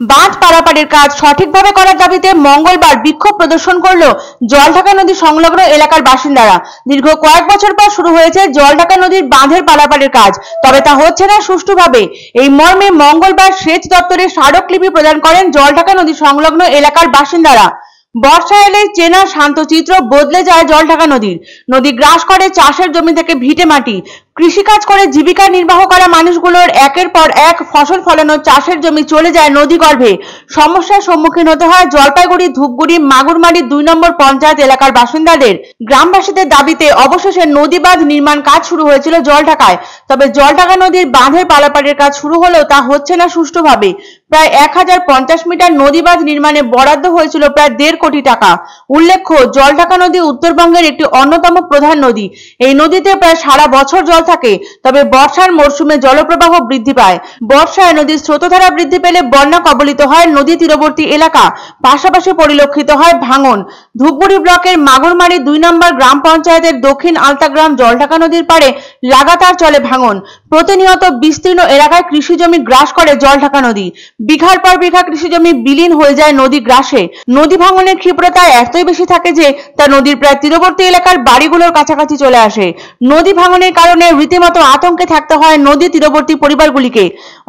বাঁধ পারাপারের কাজ সঠিকভাবে করার দাবিতে মঙ্গলবার বিক্ষোভ প্রদর্শন করলো জলঢাকা নদী সংলগ্ন এলাকার বাসিন্দারা। দীর্ঘ কয়েক বছর পর শুরু হয়েছে জলঢাকা নদীর বাঁধের পারাপারের কাজ, তবে তা হচ্ছে না সুষ্ঠুভাবে। এই মর্মে মঙ্গলবার সেচ দপ্তরে স্মারকলিপি প্রদান করেন জলঢাকা নদী সংলগ্ন এলাকার বাসিন্দারা। বর্ষা এলে চেনা শান্ত চিত্র বদলে যায় জলঢাকা নদীর। নদী গ্রাস করে চাষের জমি থেকে ভিটে মাটি। কৃষিকাজ করে জীবিকা নির্বাহ করা মানুষগুলোর একের পর এক ফসল ফলানো চাষের জমি চলে যায় নদী গর্ভে। সমস্যার সম্মুখীন হতে হয় জলপাইগুড়ি, ধূপগুড়ি, মাগুরমারি 2 নম্বর পঞ্চায়েত এলাকার বাসিন্দাদের। গ্রামবাসীদের দাবিতে অবশেষে নদী বাঁধ নির্মাণ কাজ শুরু হয়েছিল জলঢাকায়, তবে জলঢাকা নদীর বাঁধের পারাপারের কাজ শুরু হলেও তা হচ্ছে না সুষ্ঠুভাবে। প্রায় 1050 মিটার নদী বাঁধ নির্মাণে বরাদ্দ হয়েছিল প্রায় 1.5 কোটি টাকা। উল্লেখ্য, জলঢাকা নদী উত্তরবঙ্গের একটি অন্যতম প্রধান নদী। এই নদীতে প্রায় সারা বছর জল থাকে, তবে বর্ষার মরশুমে জলপ্রবাহ বৃদ্ধি পায়। বর্ষায় নদীর স্রোতধারা বৃদ্ধি পেলে বন্যা কবলিত হয় নদী তীরবর্তী এলাকা, পাশাপাশি পরিলক্ষিত হয় ভাঙন। ধূপগুড়ি ব্লকের মাগুরমারি 2 নম্বর গ্রাম পঞ্চায়েতের দক্ষিণ আলতাগ্রাম জলঢাকা নদীর পাড়ে লাগাতার চলে ভাঙন। প্রতিনিয়ত বিস্তীর্ণ এলাকায় কৃষি জমি গ্রাস করে জলঢাকা নদী। বিঘার পর বিঘা কৃষি জমি বিলীন হয়ে যায় নদী গ্রাসে। নদী ভাঙনের ক্ষিপ্রতা এতই বেশি থাকে যে তা নদীর প্রায় তীরবর্তী এলাকার বাড়িগুলোর কাছাকাছি চলে আসে। নদী ভাঙনের কারণে রীতিমতো আতঙ্কে থাকতে হয় নদী তীরবর্তী পরিবারগুলিকে।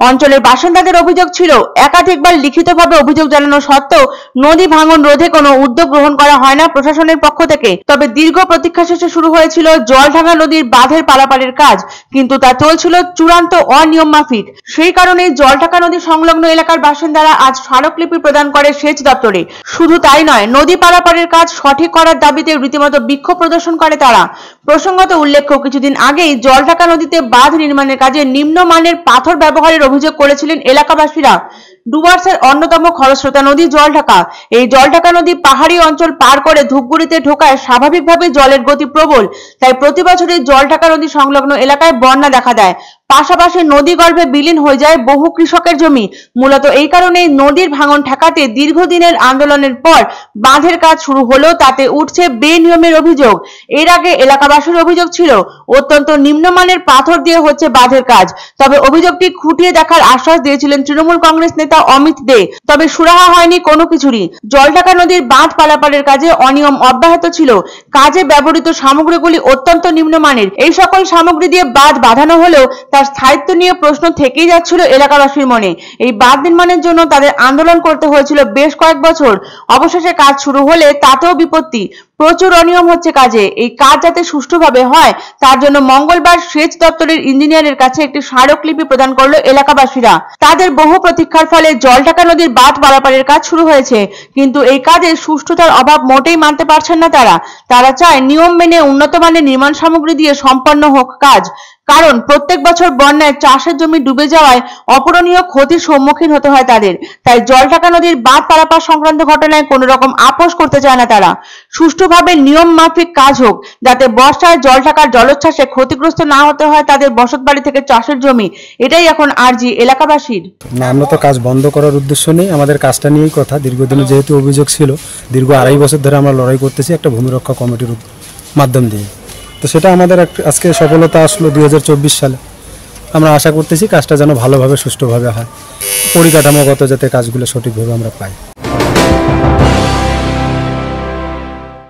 অঞ্চলের বাসিন্দাদের অভিযোগ ছিল, একাধিকবার লিখিতভাবে অভিযোগ জানানো সত্ত্বেও নদী ভাঙন রোধে কোনো উদ্যোগ গ্রহণ করা হয় না প্রশাসনের পক্ষ থেকে। তবে দীর্ঘ প্রতীক্ষা শেষে শুরু হয়েছিল জলঢাকা নদীর বাঁধের পারাপারের কাজ, কিন্তু তা চলছিল চূড়ান্ত অনিয়ম মাফিক। সেই কারণেই জলঢাকা নদী সংলগ্ন এলাকার বাসিন্দারা আজ স্মারকলিপি প্রদান করে সেচ দপ্তরে। শুধু তাই নয়, নদী পারাপারের কাজ সঠিক করার দাবিতে রীতিমতো বিক্ষোভ প্রদর্শন করে তারা। প্রসঙ্গত উল্লেখ্য, কিছুদিন আগেই জলঢাকা নদীতে বাঁধ নির্মাণের কাজে নিম্নমানের পাথর ব্যবহারের অভিযোগ করেছিলেন এলাকাবাসীরা। ডুয়ার্সের অন্যতম খরস্রোতা নদী জলঢাকা। এই জলঢাকা নদী পাহাড়ি অঞ্চল পার করে ধূপগুড়িতে ঢোকায় স্বাভাবিকভাবে জলের গতি প্রবল, তাই প্রতি বছরই জলঢাকা নদী সংলগ্ন এলাকায় বন্যা দেখা দেয়। পাশাপাশি নদী গর্ভে বিলীন হয়ে যায় বহু কৃষকের জমি। মূলত এই কারণেই নদীর ভাঙন ঠেকাতে দীর্ঘদিনের আন্দোলনের পর বাঁধের কাজ শুরু হলেও তাতে উঠছে বেনিয়মের অভিযোগ। এর আগে এলাকাবাসীর অভিযোগ ছিল, অত্যন্ত নিম্নমানের পাথর দিয়ে হচ্ছে বাঁধের কাজ। তবে অভিযোগটি খুঁটিয়ে দেখার আশ্বাস দিয়েছিলেন তৃণমূল কংগ্রেস নেতা অমিত দে। তবে সুরাহা হয়নি কোনো কিছুরই। জলঢাকা নদীর বাঁধ পারাপারের কাজে অনিয়ম অব্যাহত ছিল। কাজে ব্যবহৃত সামগ্রীগুলি অত্যন্ত নিম্নমানের। এই সকল সামগ্রী দিয়ে বাঁধ বাঁধানো হলেও তার স্থায়িত্ব নিয়ে প্রশ্ন থেকেই যাচ্ছিল এলাকাবাসীর মনে। এই বাঁধ নির্মাণের জন্য তাদের আন্দোলন করতে হয়েছিল বেশ কয়েক বছর। অবশেষে কাজ শুরু হলে তাতেও বিপত্তি। প্রচুর অনিয়ম হচ্ছে কাজে। এই কাজ যাতে সুষ্ঠুভাবে হয় তার জন্য মঙ্গলবার সেচ দপ্তরের ইঞ্জিনিয়ারের কাছে একটি স্মারকলিপি প্রদান করলো এলাকাবাসীরা। তাদের বহু প্রতীক্ষার ফলে জলঢাকা নদীর বাঁধ পারাপারের কাজ শুরু হয়েছে, কিন্তু এই কাজে সুষ্ঠুতার অভাব মোটেই মানতে পারছেন না তারা চায় নিয়ম মেনে উন্নত মানের নির্মাণ সামগ্রী দিয়ে সম্পন্ন হোক কাজ। কারণ প্রত্যেক বছর বন্যায় চাষের জমি ডুবে যাওয়ায় অপূরণীয় ক্ষতির সম্মুখীন হতে হয় তাদের। তাই জলঢাকা নদীর বাঁধ পারাপার সংক্রান্ত ঘটনায় কোনো রকম আপোষ করতে চায় না তারা। সুষ্ঠুভাবে নিয়ম মাফিক কাজ হোক, যাতে বর্ষায় জলঢাকার জলোচ্ছ্বাসে ক্ষতিগ্রস্ত না হতে হয় তাদের বসতবাড়ি থেকে চাষের জমি। এটাই এখন আর্জি এলাকাবাসীর। না, আমরা তো কাজ বন্ধ করার উদ্দেশ্য নেই, আমাদের কাজটা নিয়েই কথা। দীর্ঘদিনে যেহেতু অভিযোগ ছিল, দীর্ঘ 2.5 বছর ধরে আমরা লড়াই করতেছি একটা ভূমি রক্ষা কমিটির মাধ্যম দিয়ে। তো সেটা আমাদের আজকে সফলতা আসলো 2024 সালে। আমরা আশা করতেছি কাজটা যেন ভালোভাবে সুষ্ঠুভাবে হয়, পরিকাঠামোগত যাতে কাজগুলো সঠিকভাবে আমরা পাই।